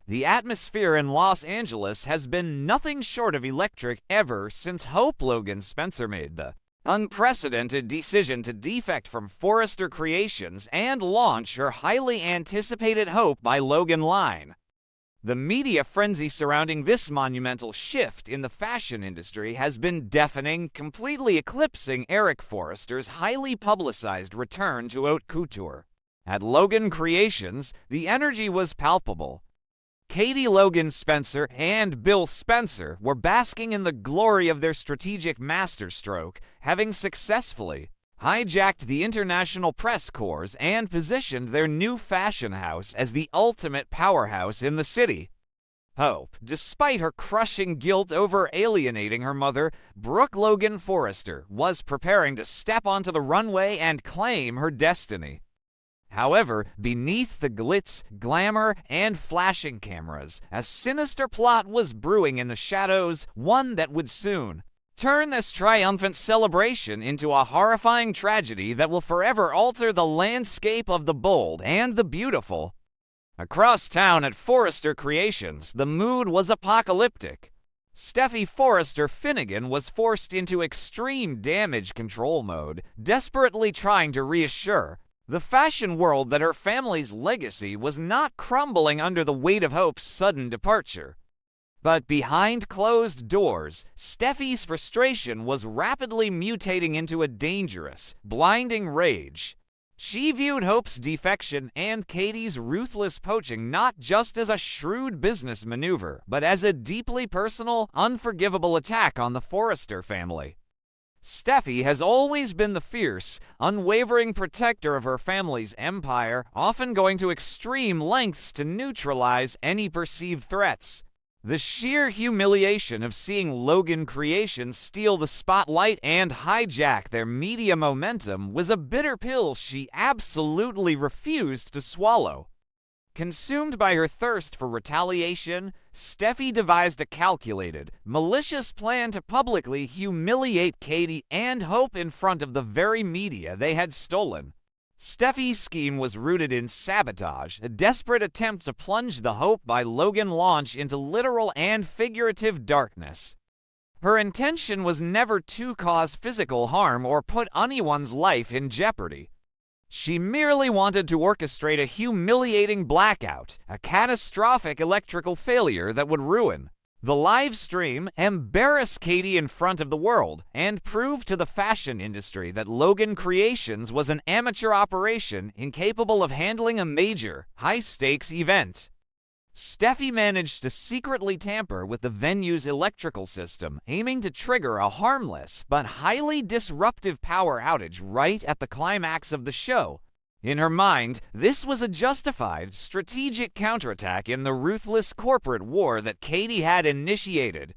The atmosphere in Los Angeles has been nothing short of electric ever since Logan Spencer made the unprecedented decision to defect from Forrester Creations and launch her highly anticipated Hope by Logan line. The media frenzy surrounding this monumental shift in the fashion industry has been deafening, completely eclipsing Eric Forrester's highly publicized return to haute couture. At Logan Creations, the energy was palpable. Katie Logan Spencer and Bill Spencer were basking in the glory of their strategic masterstroke, having successfully hijacked the international press corps and positioned their new fashion house as the ultimate powerhouse in the city. Hope, despite her crushing guilt over alienating her mother, Brooke Logan Forrester was preparing to step onto the runway and claim her destiny. However, beneath the glitz, glamour, and flashing cameras, a sinister plot was brewing in the shadows, one that would soon turn this triumphant celebration into a horrifying tragedy that will forever alter the landscape of the bold and the beautiful. Across town at Forrester Creations, the mood was apocalyptic. Steffy Forrester Finnegan was forced into extreme damage control mode, desperately trying to reassure the fashion world that her family's legacy was not crumbling under the weight of Hope's sudden departure. But behind closed doors, Steffy's frustration was rapidly mutating into a dangerous, blinding rage. She viewed Hope's defection and Katie's ruthless poaching not just as a shrewd business maneuver, but as a deeply personal, unforgivable attack on the Forrester family. Steffy has always been the fierce, unwavering protector of her family's empire, often going to extreme lengths to neutralize any perceived threats. The sheer humiliation of seeing Logan Creations steal the spotlight and hijack their media momentum was a bitter pill she absolutely refused to swallow. Consumed by her thirst for retaliation, Steffy devised a calculated, malicious plan to publicly humiliate Katie and Hope in front of the very media they had stolen. Steffy's scheme was rooted in sabotage, a desperate attempt to plunge the Hope by Logan launch into literal and figurative darkness. Her intention was never to cause physical harm or put anyone's life in jeopardy. She merely wanted to orchestrate a humiliating blackout, a catastrophic electrical failure that would ruin the live stream, embarrass Katie in front of the world, and prove to the fashion industry that Logan Creations was an amateur operation incapable of handling a major, high-stakes event. Steffy managed to secretly tamper with the venue's electrical system, aiming to trigger a harmless but highly disruptive power outage right at the climax of the show. In her mind, this was a justified, strategic counterattack in the ruthless corporate war that Katie had initiated.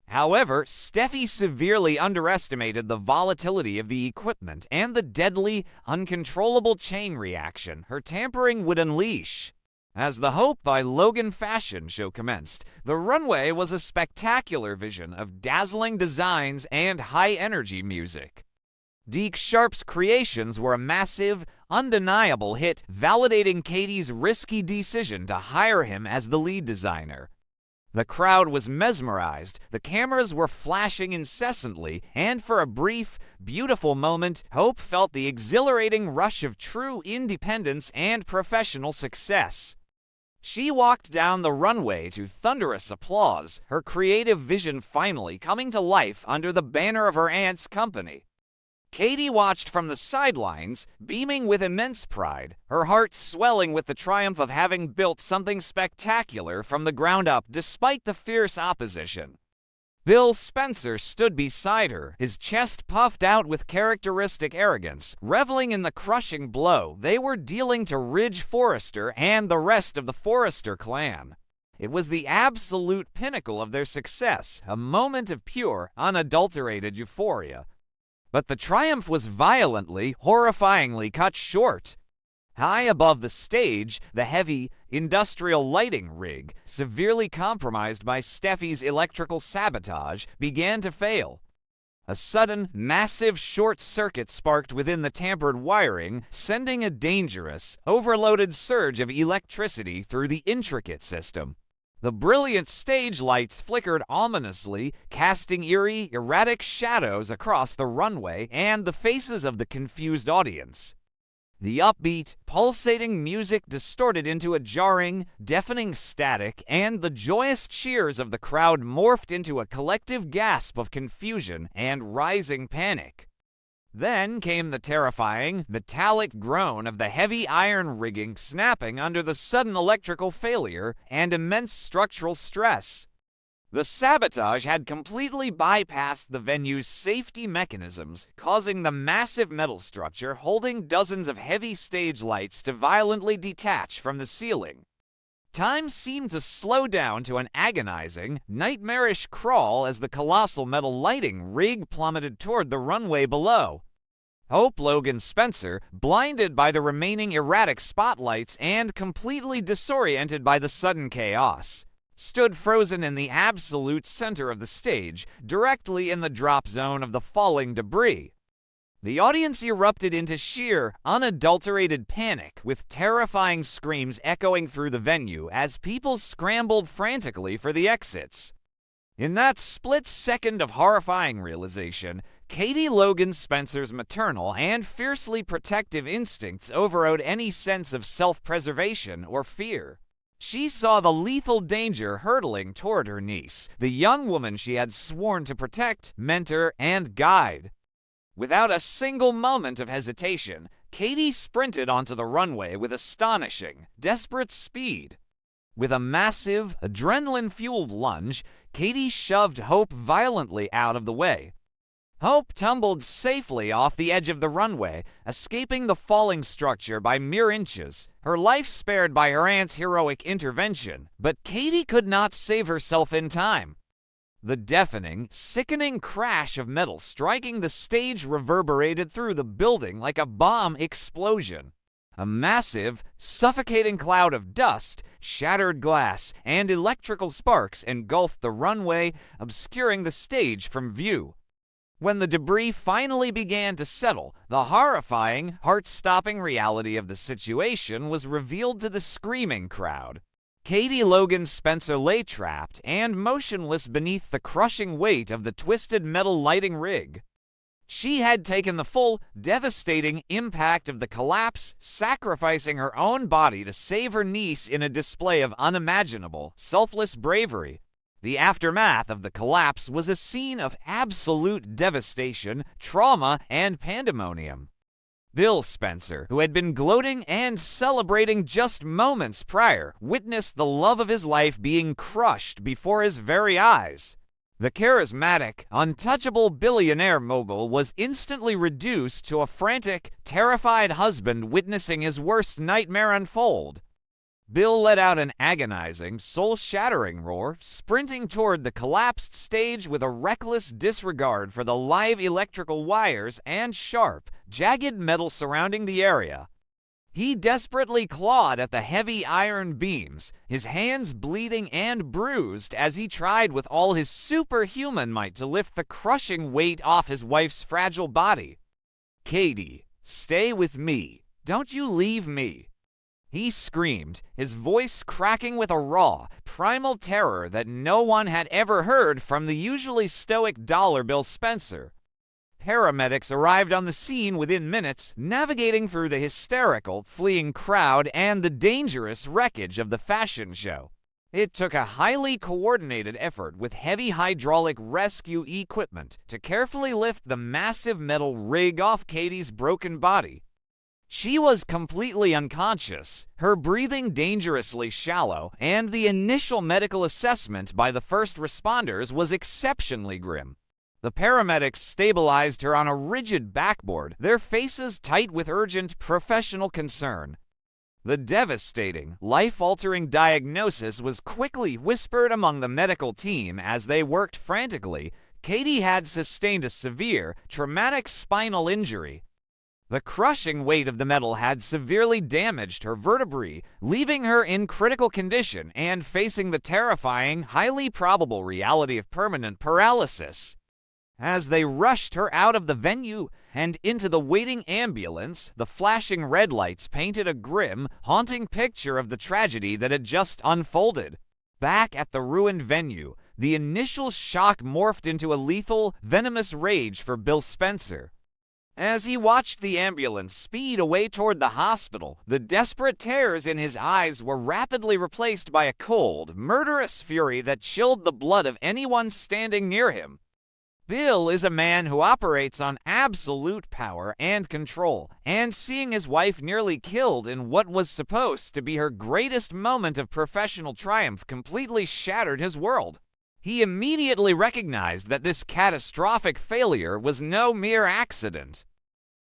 However, Steffy severely underestimated the volatility of the equipment and the deadly, uncontrollable chain reaction her tampering would unleash. As the Hope by Logan fashion show commenced, the runway was a spectacular vision of dazzling designs and high-energy music. Deke Sharp's creations were a massive, undeniable hit, validating Katie's risky decision to hire him as the lead designer. The crowd was mesmerized, the cameras were flashing incessantly, and for a brief, beautiful moment, Hope felt the exhilarating rush of true independence and professional success. She walked down the runway to thunderous applause, her creative vision finally coming to life under the banner of her aunt's company. Katie watched from the sidelines, beaming with immense pride, her heart swelling with the triumph of having built something spectacular from the ground up despite the fierce opposition. Bill Spencer stood beside her, his chest puffed out with characteristic arrogance, reveling in the crushing blow they were dealing to Ridge Forrester and the rest of the Forrester clan. It was the absolute pinnacle of their success, a moment of pure, unadulterated euphoria. But the triumph was violently, horrifyingly cut short. High above the stage, the heavy, industrial lighting rig, severely compromised by Steffy's electrical sabotage, began to fail. A sudden, massive short circuit sparked within the tampered wiring, sending a dangerous, overloaded surge of electricity through the intricate system. The brilliant stage lights flickered ominously, casting eerie, erratic shadows across the runway and the faces of the confused audience. The upbeat, pulsating music distorted into a jarring, deafening static, and the joyous cheers of the crowd morphed into a collective gasp of confusion and rising panic. Then came the terrifying, metallic groan of the heavy iron rigging snapping under the sudden electrical failure and immense structural stress. The sabotage had completely bypassed the venue's safety mechanisms, causing the massive metal structure holding dozens of heavy stage lights to violently detach from the ceiling. Time seemed to slow down to an agonizing, nightmarish crawl as the colossal metal lighting rig plummeted toward the runway below. Hope Logan Spencer, blinded by the remaining erratic spotlights and completely disoriented by the sudden chaos, stood frozen in the absolute center of the stage, directly in the drop zone of the falling debris. The audience erupted into sheer, unadulterated panic, with terrifying screams echoing through the venue as people scrambled frantically for the exits. In that split second of horrifying realization, Katie Logan Spencer's maternal and fiercely protective instincts overrode any sense of self-preservation or fear. She saw the lethal danger hurtling toward her niece, the young woman she had sworn to protect, mentor, and guide. Without a single moment of hesitation, Katie sprinted onto the runway with astonishing, desperate speed. With a massive, adrenaline-fueled lunge, Katie shoved Hope violently out of the way. Hope tumbled safely off the edge of the runway, escaping the falling structure by mere inches, her life spared by her aunt's heroic intervention, but Katie could not save herself in time. The deafening, sickening crash of metal striking the stage reverberated through the building like a bomb explosion. A massive, suffocating cloud of dust, shattered glass, and electrical sparks engulfed the runway, obscuring the stage from view. When the debris finally began to settle, the horrifying, heart-stopping reality of the situation was revealed to the screaming crowd. Katie Logan Spencer lay trapped and motionless beneath the crushing weight of the twisted metal lighting rig. She had taken the full, devastating impact of the collapse, sacrificing her own body to save her niece in a display of unimaginable, selfless bravery. The aftermath of the collapse was a scene of absolute devastation, trauma, and pandemonium. Bill Spencer, who had been gloating and celebrating just moments prior, witnessed the love of his life being crushed before his very eyes. The charismatic, untouchable billionaire mogul was instantly reduced to a frantic, terrified husband witnessing his worst nightmare unfold. Bill let out an agonizing, soul-shattering roar, sprinting toward the collapsed stage with a reckless disregard for the live electrical wires and sharp, jagged metal surrounding the area. He desperately clawed at the heavy iron beams, his hands bleeding and bruised as he tried with all his superhuman might to lift the crushing weight off his wife's fragile body. "Katie, stay with me. Don't you leave me," he screamed, his voice cracking with a raw, primal terror that no one had ever heard from the usually stoic Dollar Bill Spencer. Paramedics arrived on the scene within minutes, navigating through the hysterical, fleeing crowd and the dangerous wreckage of the fashion show. It took a highly coordinated effort with heavy hydraulic rescue equipment to carefully lift the massive metal rig off Katie's broken body. She was completely unconscious, her breathing dangerously shallow, and the initial medical assessment by the first responders was exceptionally grim. The paramedics stabilized her on a rigid backboard, their faces tight with urgent professional concern. The devastating, life-altering diagnosis was quickly whispered among the medical team as they worked frantically. Katie had sustained a severe, traumatic spinal injury. The crushing weight of the metal had severely damaged her vertebrae, leaving her in critical condition and facing the terrifying, highly probable reality of permanent paralysis. As they rushed her out of the venue and into the waiting ambulance, the flashing red lights painted a grim, haunting picture of the tragedy that had just unfolded. Back at the ruined venue, the initial shock morphed into a lethal, venomous rage for Bill Spencer. As he watched the ambulance speed away toward the hospital, the desperate tears in his eyes were rapidly replaced by a cold, murderous fury that chilled the blood of anyone standing near him. Bill is a man who operates on absolute power and control, and seeing his wife nearly killed in what was supposed to be her greatest moment of professional triumph completely shattered his world. He immediately recognized that this catastrophic failure was no mere accident.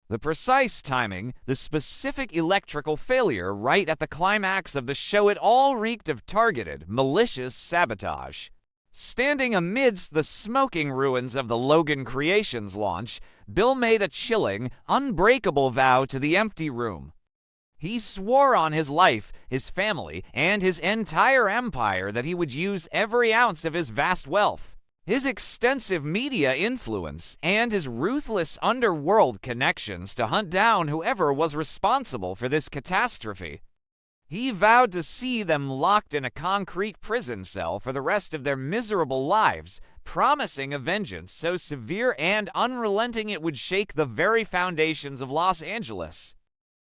The precise timing, the specific electrical failure right at the climax of the show, it all reeked of targeted, malicious sabotage. Standing amidst the smoking ruins of the Logan Creations launch, Bill made a chilling, unbreakable vow to the empty room. He swore on his life, his family, and his entire empire that he would use every ounce of his vast wealth, his extensive media influence, and his ruthless underworld connections to hunt down whoever was responsible for this catastrophe. He vowed to see them locked in a concrete prison cell for the rest of their miserable lives, promising a vengeance so severe and unrelenting it would shake the very foundations of Los Angeles.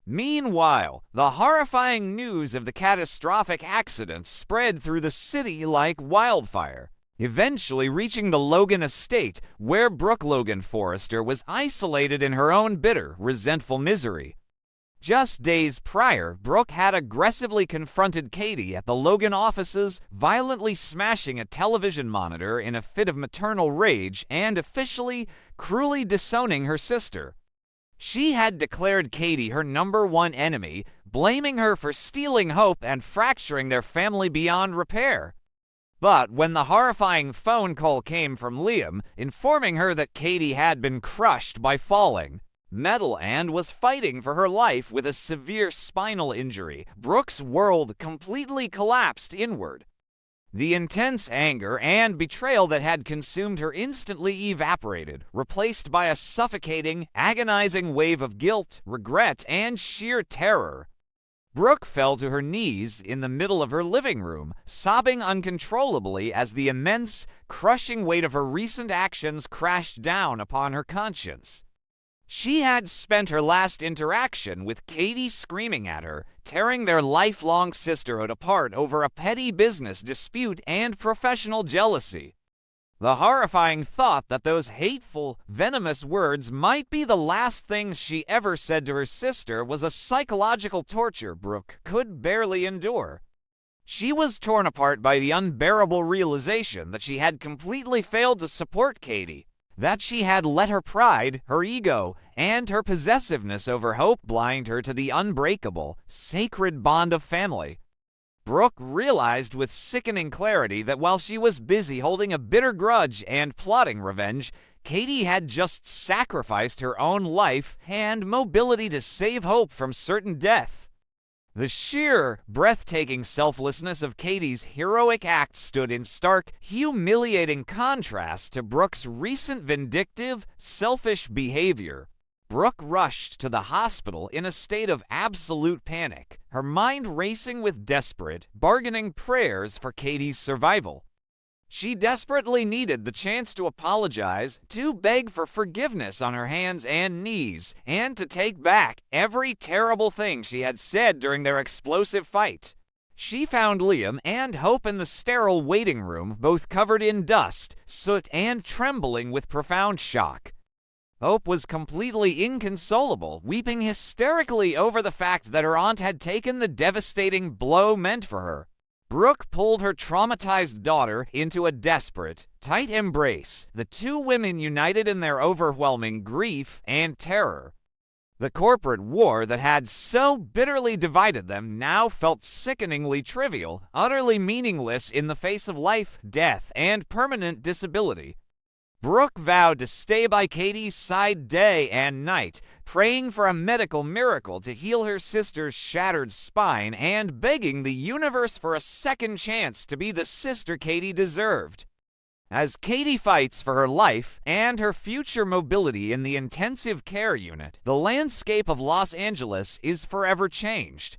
Meanwhile, the horrifying news of the catastrophic accident spread through the city like wildfire, eventually reaching the Logan estate, where Brooke Logan Forrester was isolated in her own bitter, resentful misery. Just days prior, Brooke had aggressively confronted Katie at the Logan offices, violently smashing a television monitor in a fit of maternal rage and officially, cruelly disowning her sister. She had declared Katie her #1 enemy, blaming her for stealing hope and fracturing their family beyond repair. But when the horrifying phone call came from Liam, informing her that Katie had been crushed by falling metal and was fighting for her life with a severe spinal injury, Brooke's world completely collapsed inward. The intense anger and betrayal that had consumed her instantly evaporated, replaced by a suffocating, agonizing wave of guilt, regret, and sheer terror. Brooke fell to her knees in the middle of her living room, sobbing uncontrollably as the immense, crushing weight of her recent actions crashed down upon her conscience. She had spent her last interaction with Katie screaming at her, tearing their lifelong sisterhood apart over a petty business dispute and professional jealousy. The horrifying thought that those hateful, venomous words might be the last things she ever said to her sister was a psychological torture Brooke could barely endure. She was torn apart by the unbearable realization that she had completely failed to support Katie, that she had let her pride, her ego, and her possessiveness over hope blind her to the unbreakable, sacred bond of family. Brooke realized with sickening clarity that while she was busy holding a bitter grudge and plotting revenge, Katie had just sacrificed her own life and mobility to save hope from certain death. The sheer, breathtaking selflessness of Katie's heroic act stood in stark, humiliating contrast to Brooke's recent vindictive, selfish behavior. Brooke rushed to the hospital in a state of absolute panic, her mind racing with desperate, bargaining prayers for Katie's survival. She desperately needed the chance to apologize, to beg for forgiveness on her hands and knees, and to take back every terrible thing she had said during their explosive fight. She found Liam and Hope in the sterile waiting room, both covered in dust, soot, and trembling with profound shock. Hope was completely inconsolable, weeping hysterically over the fact that her aunt had taken the devastating blow meant for her. Brooke pulled her traumatized daughter into a desperate, tight embrace, the two women united in their overwhelming grief and terror. The corporate war that had so bitterly divided them now felt sickeningly trivial, utterly meaningless in the face of life, death, and permanent disability. Brooke vowed to stay by Katie's side day and night, praying for a medical miracle to heal her sister's shattered spine and begging the universe for a second chance to be the sister Katie deserved. As Katie fights for her life and her future mobility in the intensive care unit, the landscape of Los Angeles is forever changed.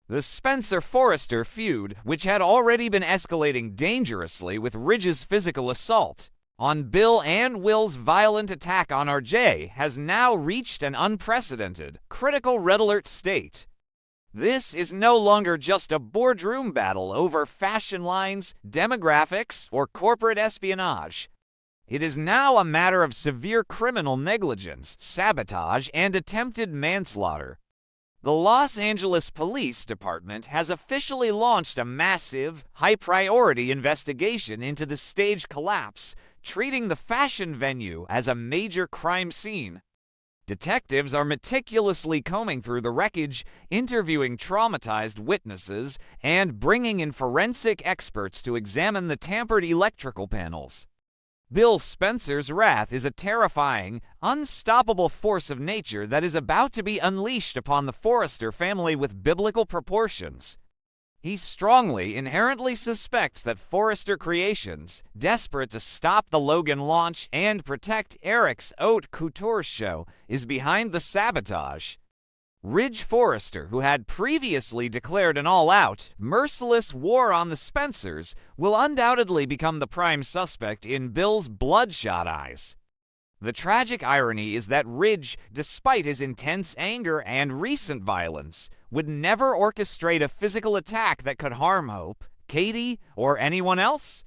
The Spencer-Forrester feud, which had already been escalating dangerously with Ridge's physical assault on Bill and Will's violent attack on RJ, has now reached an unprecedented, critical red alert state. This is no longer just a boardroom battle over fashion lines, demographics, or corporate espionage. It is now a matter of severe criminal negligence, sabotage, and attempted manslaughter. The Los Angeles Police Department has officially launched a massive, high-priority investigation into the stage collapse, treating the fashion venue as a major crime scene. Detectives are meticulously combing through the wreckage, interviewing traumatized witnesses, and bringing in forensic experts to examine the tampered electrical panels. Bill Spencer's wrath is a terrifying, unstoppable force of nature that is about to be unleashed upon the Forrester family with biblical proportions. He strongly, inherently suspects that Forrester Creations, desperate to stop the Logan launch and protect Eric's haute couture show, is behind the sabotage. Ridge Forrester, who had previously declared an all-out, merciless war on the Spencers, will undoubtedly become the prime suspect in Bill's bloodshot eyes. The tragic irony is that Ridge, despite his intense anger and recent violence, would never orchestrate a physical attack that could harm Hope, Katie, or anyone else.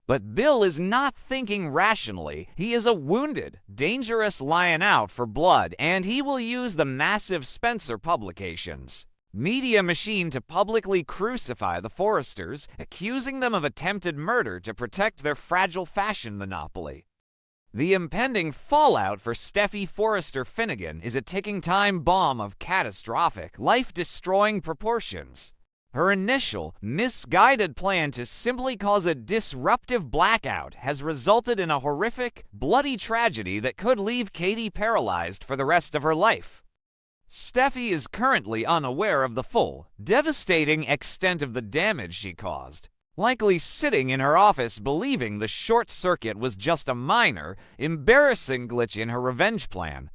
But Bill is not thinking rationally. He is a wounded, dangerous lion out for blood, and he will use the massive Spencer publications media machine to publicly crucify the Forresters, accusing them of attempted murder to protect their fragile fashion monopoly. The impending fallout for Steffy Forrester Finnegan is a ticking time bomb of catastrophic, life-destroying proportions. Her initial, misguided plan to simply cause a disruptive blackout has resulted in a horrific, bloody tragedy that could leave Katie paralyzed for the rest of her life. Steffy is currently unaware of the full, devastating extent of the damage she caused, likely sitting in her office believing the short circuit was just a minor, embarrassing glitch in her revenge plan.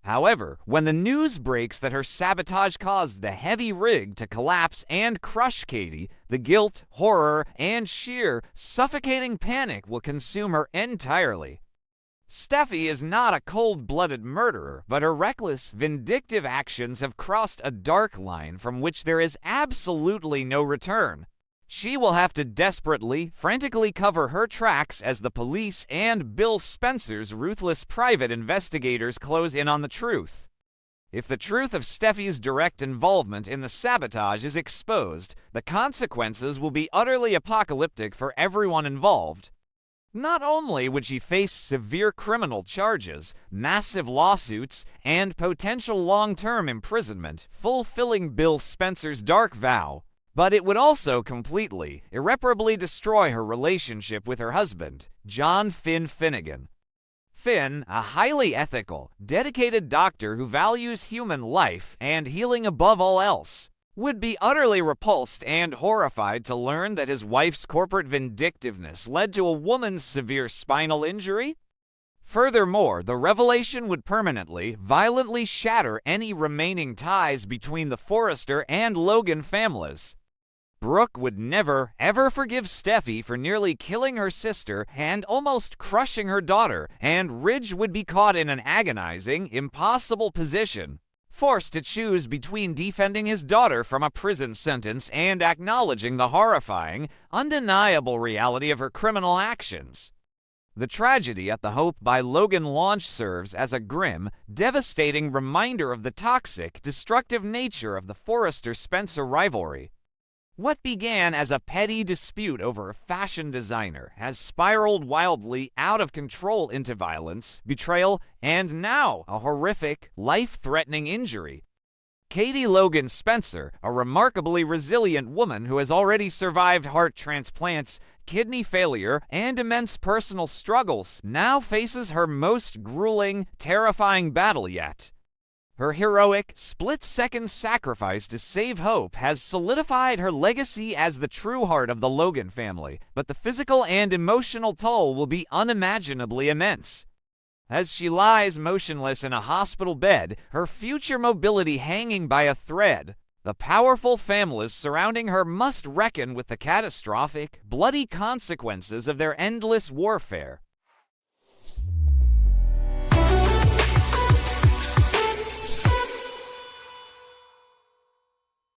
However, when the news breaks that her sabotage caused the heavy rig to collapse and crush Katie, the guilt, horror, and sheer, suffocating panic will consume her entirely. Steffy is not a cold-blooded murderer, but her reckless, vindictive actions have crossed a dark line from which there is absolutely no return. She will have to desperately, frantically cover her tracks as the police and Bill Spencer's ruthless private investigators close in on the truth. If the truth of Steffy's direct involvement in the sabotage is exposed, the consequences will be utterly apocalyptic for everyone involved. Not only would she face severe criminal charges, massive lawsuits, and potential long-term imprisonment, fulfilling Bill Spencer's dark vow, but it would also completely, irreparably destroy her relationship with her husband, John Finn Finnegan. Finn, a highly ethical, dedicated doctor who values human life and healing above all else, would be utterly repulsed and horrified to learn that his wife's corporate vindictiveness led to a woman's severe spinal injury. Furthermore, the revelation would permanently, violently shatter any remaining ties between the Forrester and Logan families. Brooke would never, ever forgive Steffy for nearly killing her sister and almost crushing her daughter, and Ridge would be caught in an agonizing, impossible position, forced to choose between defending his daughter from a prison sentence and acknowledging the horrifying, undeniable reality of her criminal actions. The tragedy at the Hope by Logan launch serves as a grim, devastating reminder of the toxic, destructive nature of the Forrester-Spencer rivalry. What began as a petty dispute over a fashion designer has spiraled wildly out of control into violence, betrayal, and now a horrific, life-threatening injury. Katie Logan Spencer, a remarkably resilient woman who has already survived heart transplants, kidney failure, and immense personal struggles, now faces her most grueling, terrifying battle yet. Her heroic, split-second sacrifice to save Hope has solidified her legacy as the true heart of the Logan family, but the physical and emotional toll will be unimaginably immense. As she lies motionless in a hospital bed, her future mobility hanging by a thread, The powerful families surrounding her must reckon with the catastrophic, bloody consequences of their endless warfare.